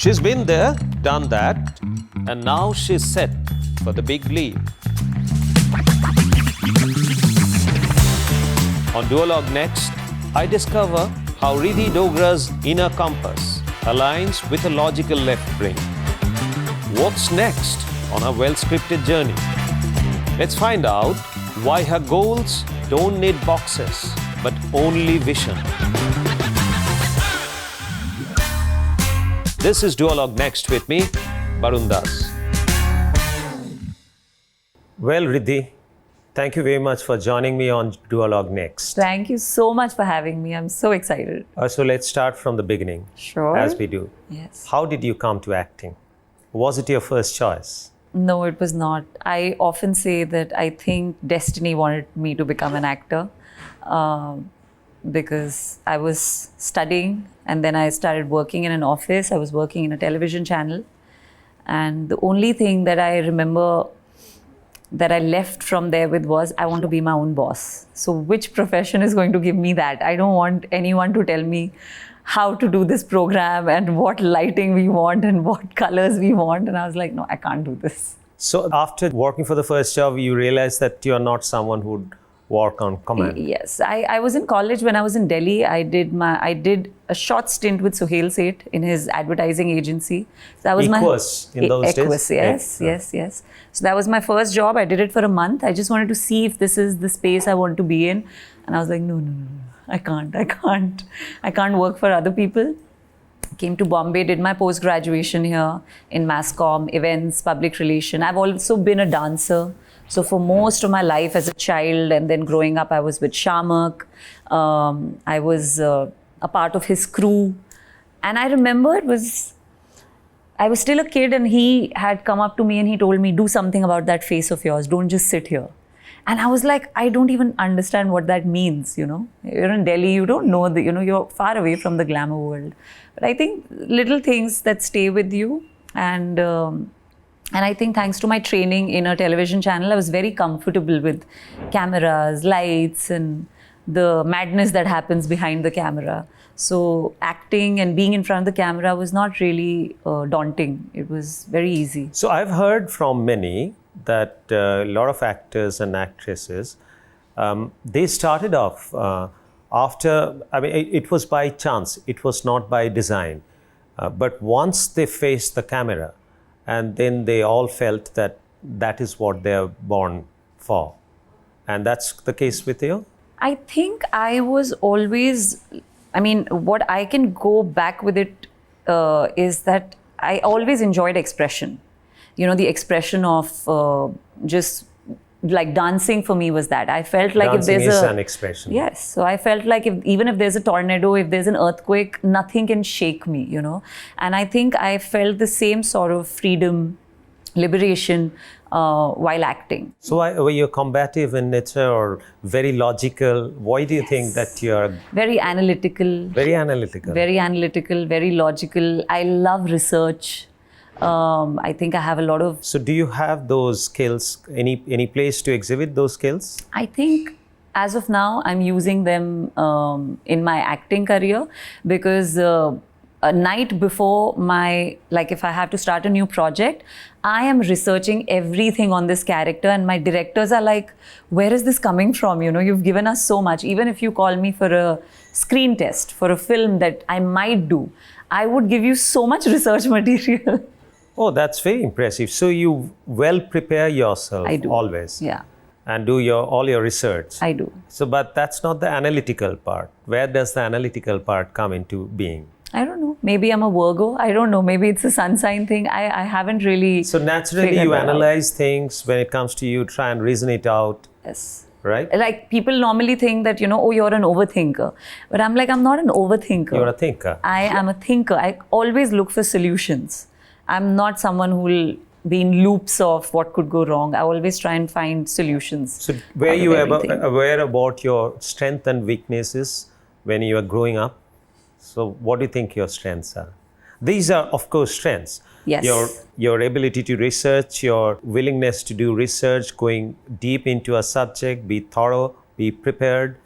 She's been there, done that, and now she's set for the big leap. On Duologue Nxt, I discover how Ridhi Dogra's inner compass aligns with a logical left brain. What's next on her well-scripted journey? Let's find out why her goals don't need boxes, but only vision. This is Duologue Nxt with me, Barun Das. Well, Ridhi, thank you very much for joining me on Duologue Nxt. Thank you so much for having me. I'm so excited. So let's start from the beginning. Sure. As we do. Yes. How did you come to acting? Was it your first choice? No, it was not. I often say that I think destiny wanted me to become an actor because I was studying and then I started working in an office. I was working in a television channel. And the only thing that I remember that I left from there with was I want to be my own boss. So which profession is going to give me that? I don't want anyone to tell me how to do this program and what lighting we want and what colors we want. And I was like, no, I can't do this. So after working for the first job, you realized that you're not someone who'd work on command. Yes, I was in college when I was in Delhi. I did a short stint with Suhail Seth in his advertising agency. So that was in those days? Yes. So that was my first job. I did it for a month. I just wanted to see if this is the space I want to be in. And I was like, no. I can't work for other people. Came to Bombay, did my post-graduation here in mass comm, events, public relation. I've also been a dancer. So for most of my life as a child and then growing up, I was with Shamak. I was a part of his crew. And I remember I was still a kid and he had come up to me and he told me, do something about that face of yours. Don't just sit here. And I was like, I don't even understand what that means, You're in Delhi, you don't know, you're far away from the glamour world. But I think little things that stay with you. And I think thanks to my training in a television channel, I was very comfortable with cameras, lights, and the madness that happens behind the camera. So acting and being in front of the camera was not really daunting. It was very easy. So I've heard from many that a lot of actors and actresses, they started off it was by chance, it was not by design. But once they faced the camera, and then they all felt that is what they're born for. And that's the case with you? I think I was always, what I can go back with it is that I always enjoyed expression. The expression of just like dancing for me was that. I felt like dancing if there's an expression. Yes. So I felt like even if there's a tornado, if there's an earthquake, nothing can shake me, And I think I felt the same sort of freedom, liberation while acting. So were you combative in nature or very logical? Why do you think that you're... Very analytical. Very analytical. Very analytical, very logical. I love research. I think I have a lot of... So do you have those skills? Any place to exhibit those skills? I think as of now, I'm using them in my acting career because a night before if I have to start a new project, I am researching everything on this character and my directors are like, where is this coming from? You've given us so much. Even if you call me for a screen test, for a film that I might do, I would give you so much research material. Oh, that's very impressive. So you well prepare yourself I do. Always. Yeah. And do all your research. I do. So, but that's not the analytical part. Where does the analytical part come into being? I don't know. Maybe I'm a Virgo. I don't know. Maybe it's a sun sign thing. I haven't really... So naturally you analyze things when it comes to you, try and reason it out. Yes. Right? Like people normally think that, oh, you're an overthinker. But I'm like, I'm not an overthinker. You're a thinker. I am a thinker. I always look for solutions. I'm not someone who will be in loops of what could go wrong. I always try and find solutions. So were you aware about your strengths and weaknesses when you were growing up? So what do you think your strengths are? These are, of course, strengths. Yes. Your ability to research, your willingness to do research, going deep into a subject, be thorough, be prepared,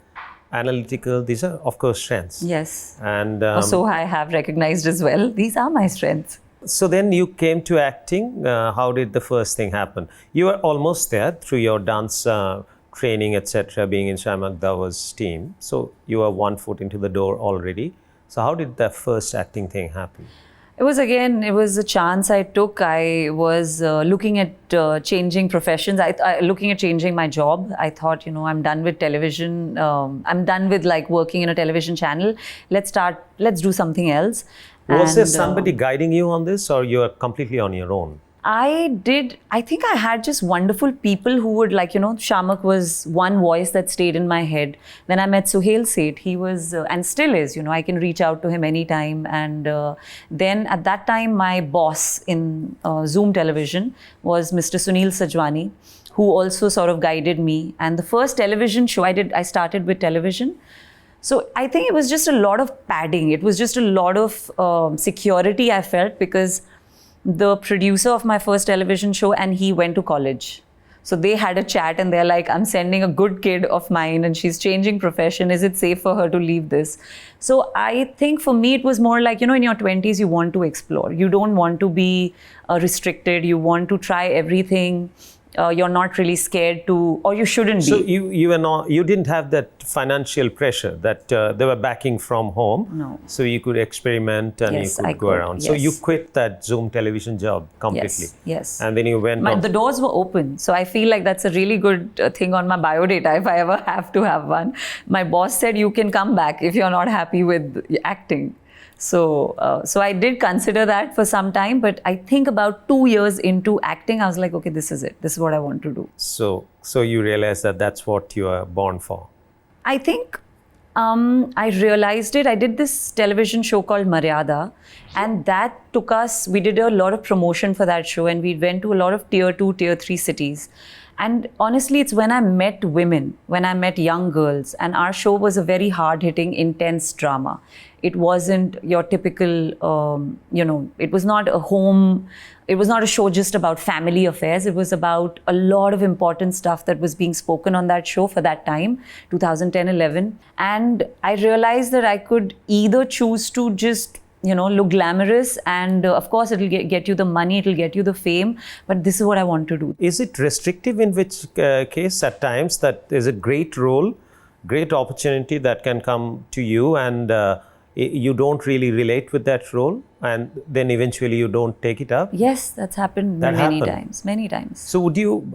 analytical. These are, of course, strengths. Yes. And so I have recognized as well. These are my strengths. So then you came to acting. How did the first thing happen? You were almost there through your dance training, etc., being in Shyamak Davar's team. So you were 1 foot into the door already. So how did that first acting thing happen? It was a chance I took. I was looking at changing professions, looking at changing my job. I thought, I'm done with television. I'm done with like working in a television channel. Let's do something else. Was there somebody guiding you on this, or you are completely on your own? I think I had just wonderful people who would Shamak was one voice that stayed in my head. Then I met Suhail Seth. He was, and still is, I can reach out to him anytime. And then at that time, my boss in Zoom television was Mr. Sunil Sajwani, who also sort of guided me. And the first television show I started with television. So I think it was just a lot of padding. It was just a lot of security I felt, because the producer of my first television show and he went to college. So they had a chat and they're like, I'm sending a good kid of mine and she's changing profession. Is it safe for her to leave this? So I think for me, it was more like, in your 20s, you want to explore. You don't want to be restricted. You want to try everything. You're not really scared to, or you shouldn't be. So you didn't have that financial pressure that they were backing from home. No. So you could experiment and Yes, you could I go could, around. yes. So you quit that Zoom television job completely. Yes. And then you went on. The doors were open. So I feel like that's a really good thing on my biodata if I ever have to have one. My boss said, you can come back if you're not happy with acting. So I did consider that for some time, but I think about 2 years into acting, I was like, okay, this is it. This is what I want to do. So you realized that that's what you are born for. I think I realized it. I did this television show called Maryada, and that took us, we did a lot of promotion for that show, and we went to a lot of tier 2, tier 3 cities. And honestly, it's when I met women, when I met young girls, and our show was a very hard-hitting, intense drama. It wasn't your typical, it was not a show just about family affairs. It was about a lot of important stuff that was being spoken on that show for that time, 2010-11. And I realized that I could either choose to just look glamorous, and of course it'll get you the money, it'll get you the fame, but this is what I want to do. Is it restrictive in which case at times that there's a great role, great opportunity that can come to you and you don't really relate with that role and then eventually you don't take it up? Yes, that's happened many times. So would you,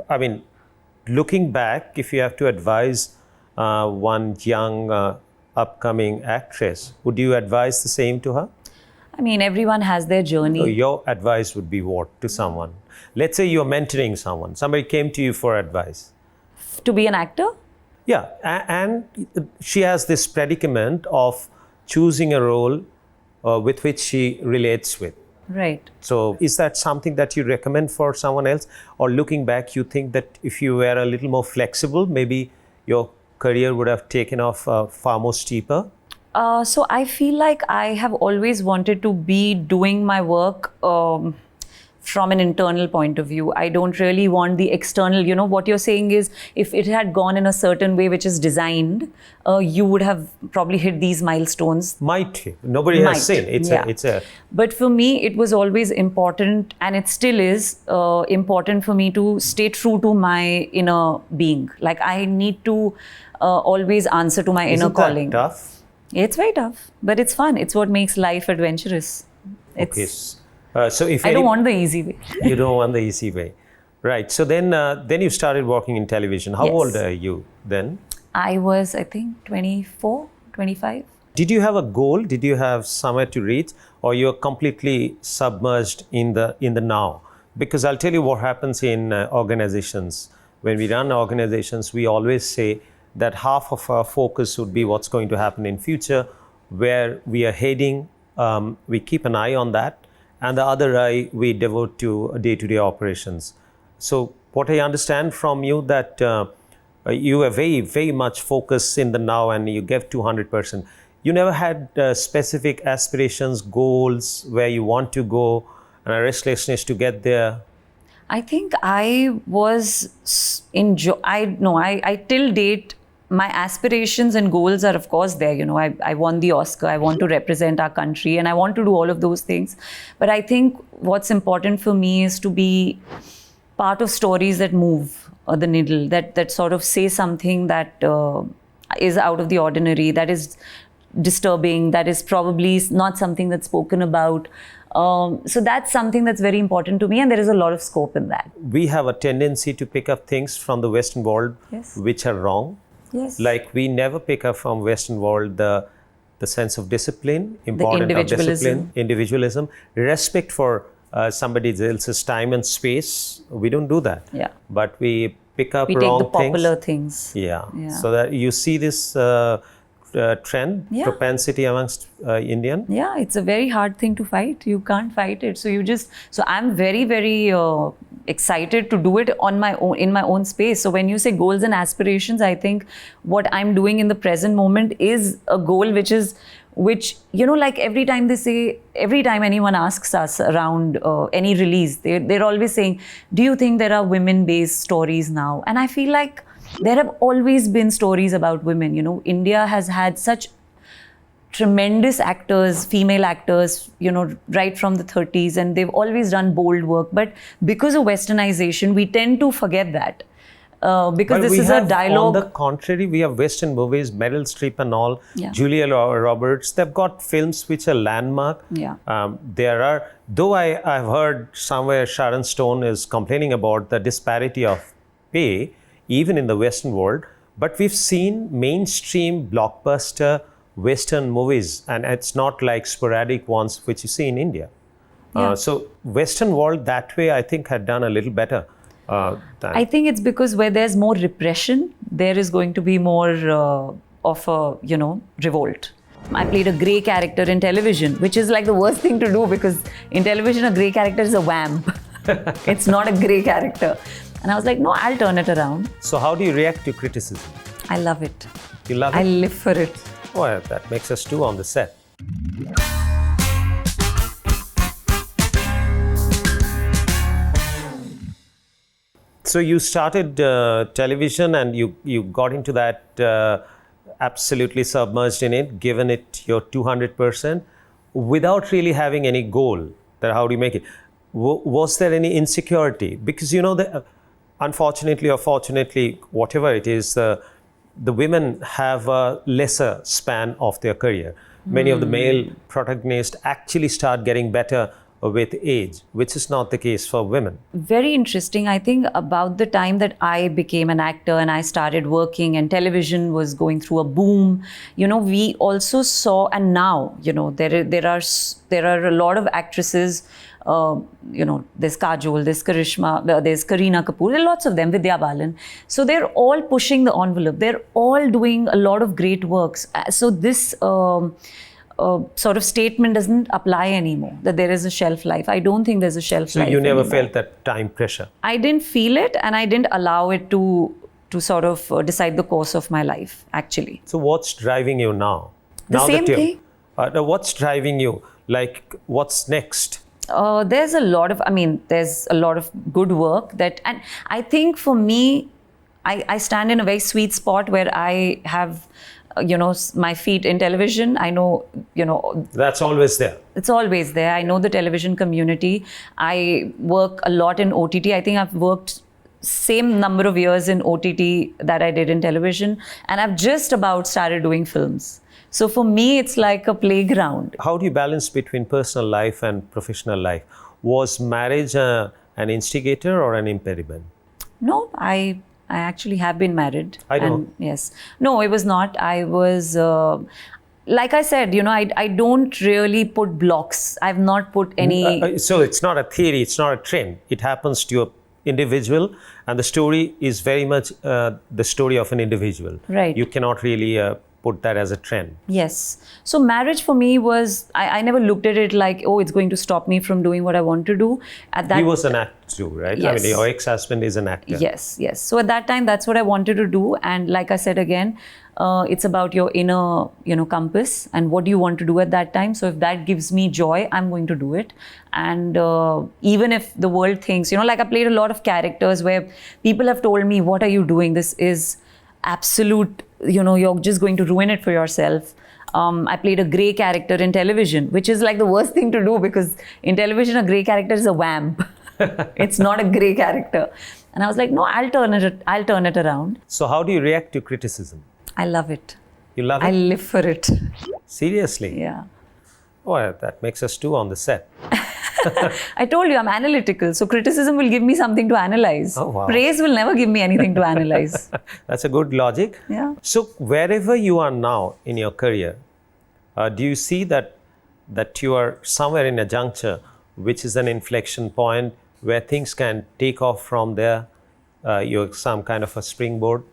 looking back, if you have to advise one young upcoming actress, would you advise the same to her? Everyone has their journey. So your advice would be what to someone? Let's say you're mentoring someone. Somebody came to you for advice. To be an actor? Yeah, and she has this predicament of choosing a role with which she relates with. Right. So is that something that you recommend for someone else? Or looking back, you think that if you were a little more flexible, maybe your career would have taken off far more steeper? So I feel like I have always wanted to be doing my work from an internal point of view. I don't really want the external, what you're saying is if it had gone in a certain way which is designed, you would have probably hit these milestones. Might. Nobody has seen. It's a. But for me, it was always important, and it still is important for me to stay true to my inner being. Like I need to always answer to my inner calling. Isn't that tough? It's very tough, but it's fun. It's what makes life adventurous. Okay. So if I don't want the easy way. You don't want the easy way. Right. So then you started working in television. How old are you then? I was, I think, 24, 25. Did you have a goal? Did you have somewhere to reach? Or you're completely submerged in the now? Because I'll tell you what happens in organizations. When we run organizations, we always say that half of our focus would be what's going to happen in future, where we are heading. We keep an eye on that. And the other eye we devote to day-to-day operations. So what I understand from you that you are very, very much focused in the now and you gave 200%. You never had specific aspirations, goals, where you want to go and a restlessness to get there? I think I was I till date my aspirations and goals are of course there. I won the Oscar. I want to represent our country and I want to do all of those things. But I think what's important for me is to be part of stories that move the needle, that sort of say something that is out of the ordinary, that is disturbing, that is probably not something that's spoken about. So that's something that's very important to me, and there is a lot of scope in that. We have a tendency to pick up things from the Western world Yes. which are wrong. Yes. Like we never pick up from Western world the sense of discipline, important of discipline, individualism, respect for somebody else's time and space. We don't do that. Yeah. But we pick up We wrong take the popular things. Yeah. Yeah. So that you see this trend, Yeah. propensity amongst Indian. Yeah, it's a very hard thing to fight. You can't fight it. So I'm very, very excited to do it on my own, in my own space. So when you say goals and aspirations, I think what I'm doing in the present moment is a goal which like every time anyone asks us around any release, they're always saying, do you think there are women-based stories now? And I feel like there have always been stories about women. India has had such tremendous actors, female actors, right from the 30s, and they've always done bold work. But because of westernization, we tend to forget that. Because this is a dialogue. On the contrary, we have Western movies, Meryl Streep and all, Yeah. Julia Roberts. They've got films which are landmark. Yeah. There are, though I've heard somewhere Sharon Stone is complaining about the disparity of pay, even in the Western world. But we've seen mainstream blockbuster Western movies, and it's not like sporadic ones which you see in India. Yeah. So Western world that way, I think, had done a little better. I think it's because where there's more repression, there is going to be more of a, revolt. I played a grey character in television, which is like the worst thing to do because in television, a grey character is a vamp. It's not a grey character. And I was like, no, I'll turn it around. So how do you react to criticism? I love it. You love it? I live for it. Well, that makes us two on the set. So you started television and you got into that absolutely submerged in it, given it your 200% without really having any goal. That how do you make it? Was there any insecurity? Because unfortunately or fortunately, whatever it is, the women have a lesser span of their career. Many of the male protagonists actually start getting better with age, which is not the case for women. Very interesting. I think about the time that I became an actor and I started working and television was going through a boom, we also saw, and now, there are a lot of actresses. There's Kajol, there's Karishma, there's Kareena Kapoor, there are lots of them, Vidya Balan. So they're all pushing the envelope. They're all doing a lot of great works. So this sort of statement doesn't apply anymore, that there is a shelf life. I don't think there's a shelf life. So you never anymore. felt that time pressure? I didn't feel it, and I didn't allow it to sort of decide the course of my life, actually. So what's driving you now? The now same thing. What's driving you? Like, what's next? There's a lot of good work and I think for me, I stand in a very sweet spot where I have, my feet in television. I know, That's always there. It's always there. I know the television community. I work a lot in OTT. I think I've worked same number of years in OTT that I did in television, and I've just about started doing films. So for me, it's like a playground. How do you balance between personal life and professional life? Was marriage an instigator or an impediment? No, I actually have been married. I know. And yes. No, it was not. I was, like I said, I don't really put blocks. I've not put any... So it's not a theory, it's not a trend. It happens to your individual, and the story is very much the story of an individual. Right. You cannot really put that as a trend. Yes. So marriage for me was, I never looked at it like, oh, it's going to stop me from doing what I want to do. At that, He was an actor too, right? Yes. I mean, your ex-husband is an actor. Yes. So at that time, that's what I wanted to do. And like I said again, it's about your inner, compass and what do you want to do at that time. So if that gives me joy, I'm going to do it. And even if the world thinks, like I played a lot of characters where people have told me, what are you doing? This is absolute you're just going to ruin it for yourself. I played a grey character in television, which is like the worst thing to do, because in television, a grey character is a vamp. It's not a grey character. And I was like, no, I'll turn it around. So how do you react to criticism? I love it. You love it? I live for it. Seriously? Yeah. Oh, that makes us two on the set. I told you I'm analytical, so criticism will give me something to analyze. Oh, wow. Praise will never give me anything to analyze. That's a good logic. Yeah. So wherever you are now in your career, do you see that you are somewhere in a juncture which is an inflection point where things can take off from there? You're some kind of a springboard?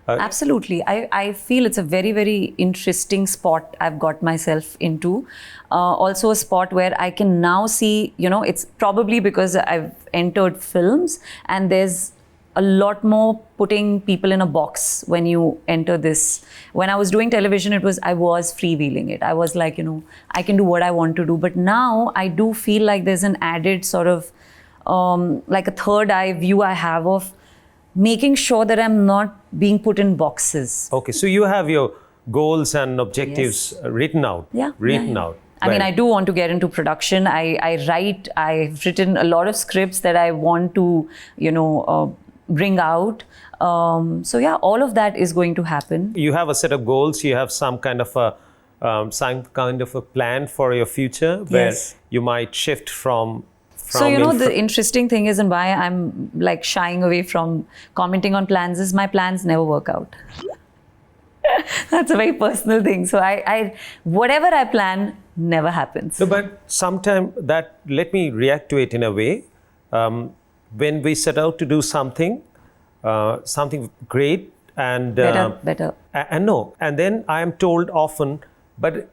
Absolutely. I feel it's a very, very interesting spot I've got myself into. Also a spot where I can now see, it's probably because I've entered films, and there's a lot more putting people in a box when you enter this. When I was doing television, I was freewheeling it. I was like, I can do what I want to do. But now I do feel like there's an added sort of like a third eye view I have of making sure that I'm not being put in boxes. Okay, so you have your goals and objectives written out. Written out. I mean, I do want to get into production. I write. I've written a lot of scripts that I want to, bring out. So yeah, all of that is going to happen. You have a set of goals. You have some kind of a plan for your future where you might shift from. So, the interesting thing is, and why I'm like shying away from commenting on plans, is my plans never work out. That's a very personal thing. So I whatever I plan never happens. No, but sometimes let me react to it in a way. When we set out to do something great and better. And then I am told often, but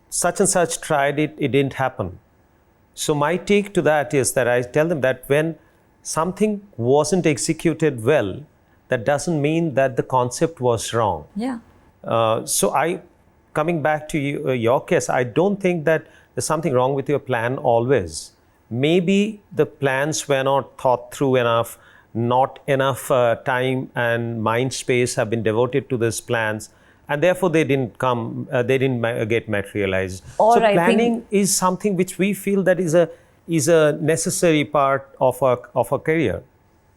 such and such tried it, it didn't happen. So my take to that is that I tell them that when something wasn't executed well, that doesn't mean that the concept was wrong. Yeah. So coming back to your case, I don't think that there's something wrong with your plan always. Maybe the plans were not thought through enough, not enough time and mind space have been devoted to these plans, and therefore they didn't get materialized. Or so planning is something which we feel that is a necessary part of our career.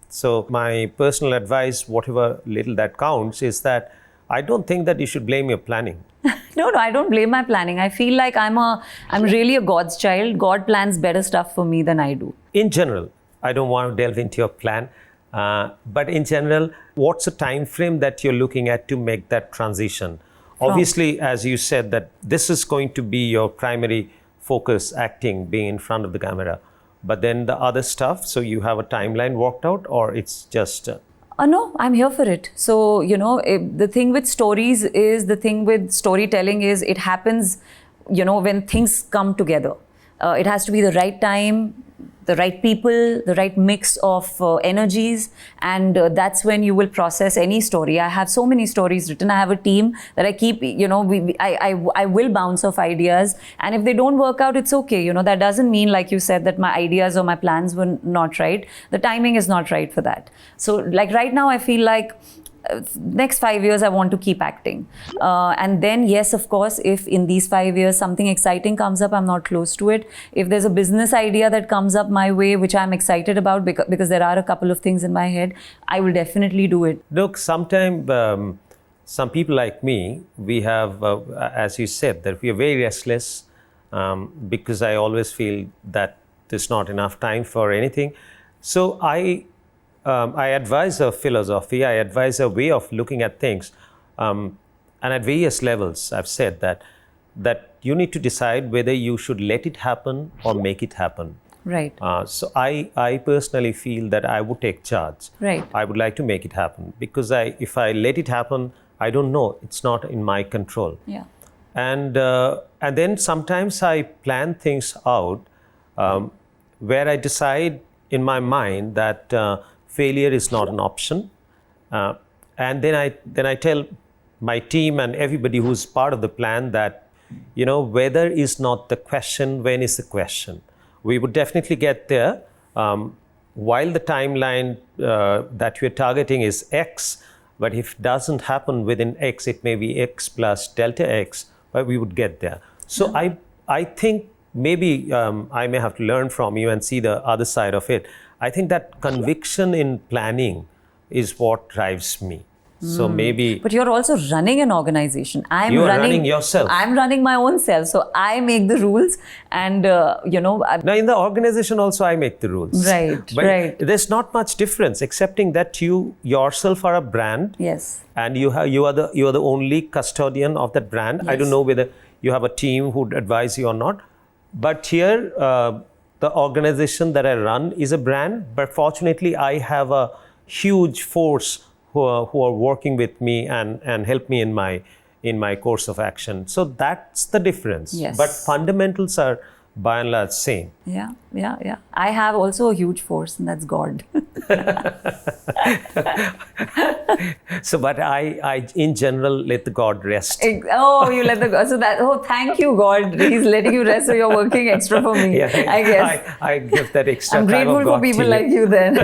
So my personal advice, whatever little that counts, is that I don't think that you should blame your planning. No, I don't blame my planning. I feel like I'm really a God's child. God plans better stuff for me than I do. In general, I don't want to delve into your plan, but in general, what's the time frame that you're looking at to make that transition? Obviously, as you said, that this is going to be your primary focus, acting, being in front of the camera. But then the other stuff, so you have a timeline worked out, or it's just... No, I'm here for it. So, the thing with stories is, the thing with storytelling is, it happens, when things come together. It has to be the right time, the right people, the right mix of energies, and that's when you will process any story. I have so many stories written. I have a team that I keep, I will bounce off ideas, and if they don't work out, it's okay. That doesn't mean, like you said, that my ideas or my plans were not right. The timing is not right for that. So like right now, I feel like next 5 years, I want to keep acting. And then, yes, of course, if in these 5 years something exciting comes up, I'm not close to it. If there's a business idea that comes up my way, which I'm excited about because there are a couple of things in my head, I will definitely do it. Look, sometimes some people like me, we have, as you said, that we are very restless because I always feel that there's not enough time for anything. So I advise a philosophy, I advise a way of looking at things. And at various levels, I've said that you need to decide whether you should let it happen or make it happen. Right. So I personally feel that I would take charge. Right. I would like to make it happen because if I let it happen, I don't know. It's not in my control. Yeah. And then sometimes I plan things out where I decide in my mind that failure is not an option, and then I tell my team and everybody who's part of the plan that whether is not the question, when is the question. We would definitely get there. While the timeline that we're targeting is X, But if it doesn't happen within X, it may be X plus delta X, but we would get there. So I think maybe I may have to learn from you and see the other side of it. I think that conviction in planning is what drives me. So maybe. But you're also running an organization. You're running yourself. I'm running my own self. So I make the rules and, Now in the organization also I make the rules. Right, but right. There's not much difference, excepting that you yourself are a brand. Yes. And you are the only custodian of that brand. Yes. I don't know whether you have a team who would advise you or not. But here, the organization that I run is a brand. But fortunately, I have a huge force who are working with me and help me in my course of action. So that's the difference. Yes. But fundamentals are by and large same. Yeah. I have also a huge force, and that's God. So, but I in general let the God rest. Oh, you let the God. So that. Oh, thank you, God. He's letting you rest, so you're working extra for me. Yeah, I guess. I give that extra I'm time grateful of for God people to like you then.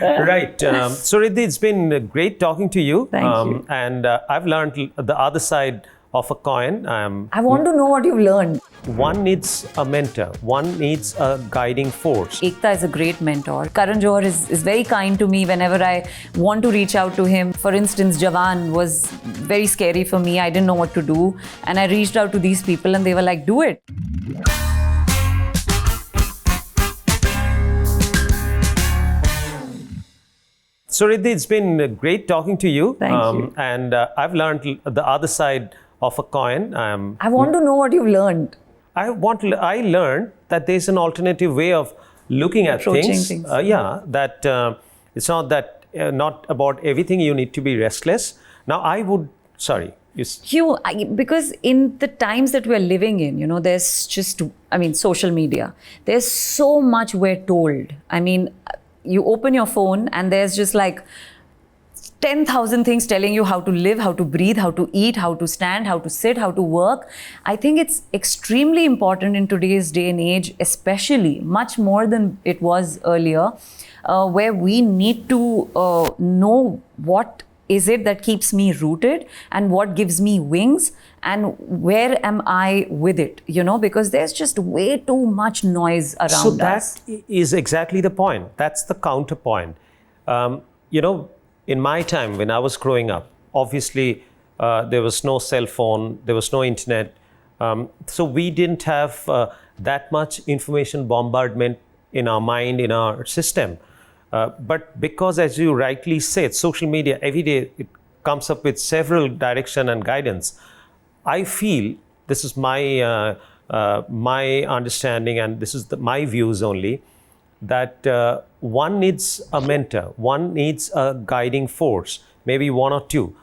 Right. So Ridhi, it's been great talking to you. Thank you. And I've learned the other side of a coin. I want to know what you've learned. One needs a mentor. One needs a guiding force. Ekta is a great mentor. Karan Johar is very kind to me whenever I want to reach out to him. For instance, Jawan was very scary for me. I didn't know what to do. And I reached out to these people and they were like, do it. So Ridhi, it's been great talking to you. Thank you. And I've learned the other side of a coin. I want to know what you've learned. I learned that there's an alternative way of looking at Approaching things. That it's not that not about everything you need to be restless. Now Because in the times that we're living in, there's just, social media. There's so much we're told. You open your phone and there's just like 10,000 things telling you how to live, how to breathe, how to eat, how to stand, how to sit, how to work. I think it's extremely important in today's day and age, especially much more than it was earlier, where we need to know what is it that keeps me rooted and what gives me wings and where am I with it, because there's just way too much noise around us. So that is exactly the point. That's the counterpoint. In my time when I was growing up, obviously there was no cell phone, there was no internet. So we didn't have that much information bombardment in our mind, in our system. But because, as you rightly said, social media, every day it comes up with several direction and guidance. I feel, this is my understanding and this is my views only, that one needs a mentor, one needs a guiding force, maybe one or two.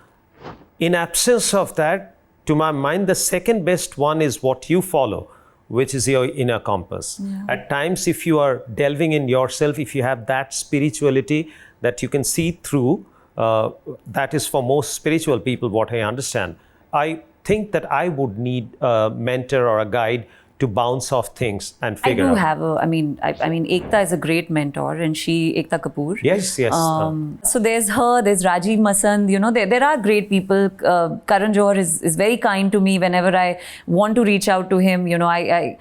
In absence of that, to my mind, the second best one is what you follow, which is your inner compass. Yeah. At times, if you are delving in yourself, if you have that spirituality that you can see through, that is for most spiritual people what I understand. I think that I would need a mentor or a guide to bounce off things and figure out. I do have Ekta is a great mentor, and Ekta Kapoor. Yes. So there's her, there's Rajiv Masand, there are great people. Karan Johar is very kind to me whenever I want to reach out to him. I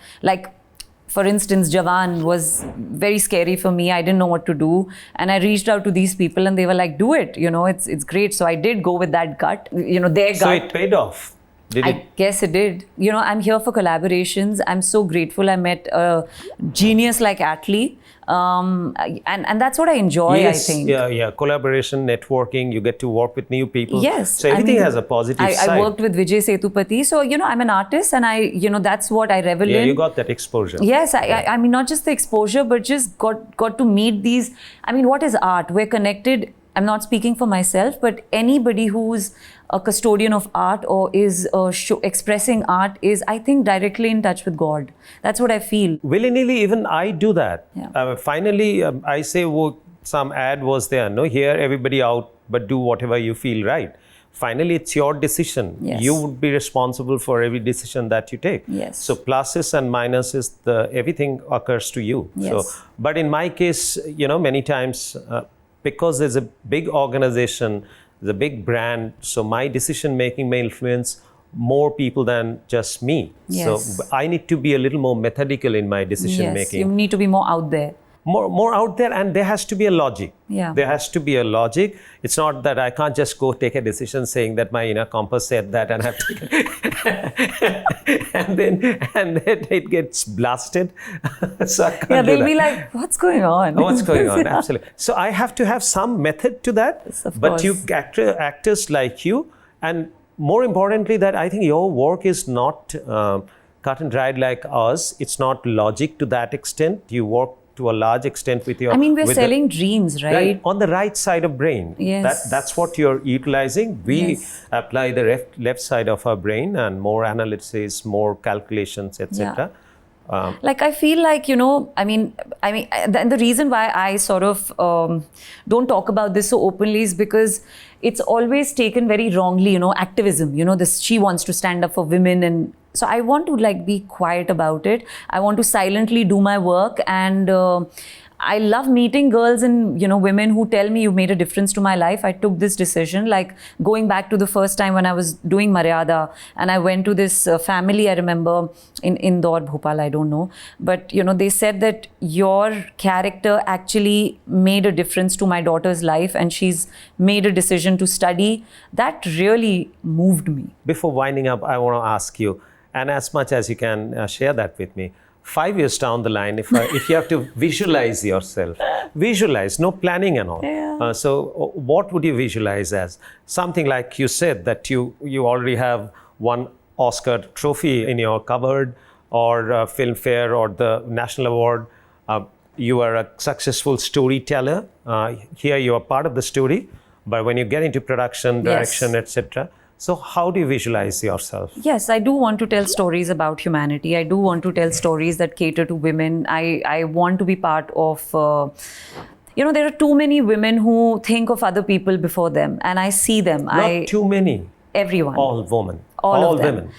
for instance, Jawan was very scary for me. I didn't know what to do. And I reached out to these people and they were like, do it, it's great. So I did go with that gut, their gut. So it paid off. I guess it did. I'm here for collaborations. I'm so grateful I met a genius like Atlee. And that's what I enjoy, yes, I think. Yeah. Collaboration, networking, you get to work with new people. Yes. So everything has a positive side. I worked with Vijay Sethupathi. So, I'm an artist and that's what I revel in. Yeah, you got that exposure. Yes. I mean, not just the exposure, but just got to meet these. What is art? We're connected. I'm not speaking for myself, but anybody who's a custodian of art or is expressing art is, I think, directly in touch with God. That's what I feel. Willy-nilly, even I do that. Yeah. Finally, I say, some ad was there. No, here, everybody out, but do whatever you feel right. Finally, it's your decision. Yes. You would be responsible for every decision that you take. Yes. So pluses and minuses, everything occurs to you. Yes. So, but in my case, many times, because there's a big organization, is a big brand. So my decision making may influence more people than just me. Yes. So I need to be a little more methodical in my decision Yes, making. you need to be more out there. More out there, and there has to be a logic. Yeah. There has to be a logic. It's not that I can't just go take a decision saying that my inner compass said that and have to and then it gets blasted. So I can't Yeah, do they'll that. be like, what's going on? What's going on? Absolutely. So I have to have some method to that. Yes, of but course. you actors like you, and more importantly, that I think your work is not cut and dried like ours. It's not logic to that extent. You work to a large extent with your. I mean, we're with selling dreams, right? on the right side of brain. Yes. That's what you're utilizing. We Yes. apply the left side of our brain, and more analysis, more calculations, etc. Like I feel like, you know, I mean, the reason why I sort of don't talk about this so openly is because it's always taken very wrongly, you know, activism, you know, this, she wants to stand up for women, and so I want to like be quiet about it. I want to silently do my work, and I love meeting girls and, you know, women who tell me you made a difference to my life. I took this decision, like going back to the first time when I was doing Maryada, and I went to this family, I remember in Indore, Bhopal, I don't know. But, you know, they said that your character actually made a difference to my daughter's life, and she's made a decision to study. That really moved me. Before winding up, I want to ask you, and as much as you can share that with me, 5 years down the line, if you have to visualize yourself, visualize, no planning and all. Yeah. So what would you visualize as? Something like you said that you already have one Oscar trophy in your cupboard, or Filmfare, or the National Award. You are a successful storyteller. Here you are part of the story, but when you get into production, direction, Yes. etc. So how do you visualize yourself? Yes, I do want to tell stories about humanity. I do want to tell stories that cater to women. I want to be part of, you know, there are too many women who think of other people before them, and I see them. Not too many. Everyone. All women. All of them. women.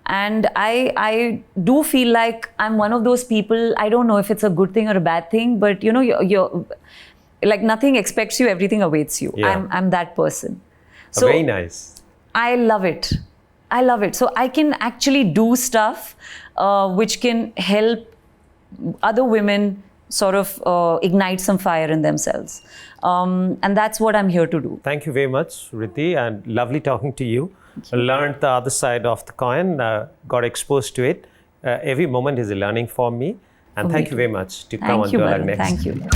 And I do feel like I'm one of those people. I don't know if it's a good thing or a bad thing, but you know, you're like, nothing expects you, everything awaits you. Yeah. I'm that person. So Very nice. I love it. I love it. So I can actually do stuff which can help other women sort of ignite some fire in themselves. And that's what I'm here to do. Thank you very much, Ridhi, and lovely talking to you. Learned the other side of the coin, got exposed to it. Every moment is a learning for me. And thank you very much to come on Duologue Next. Thank you.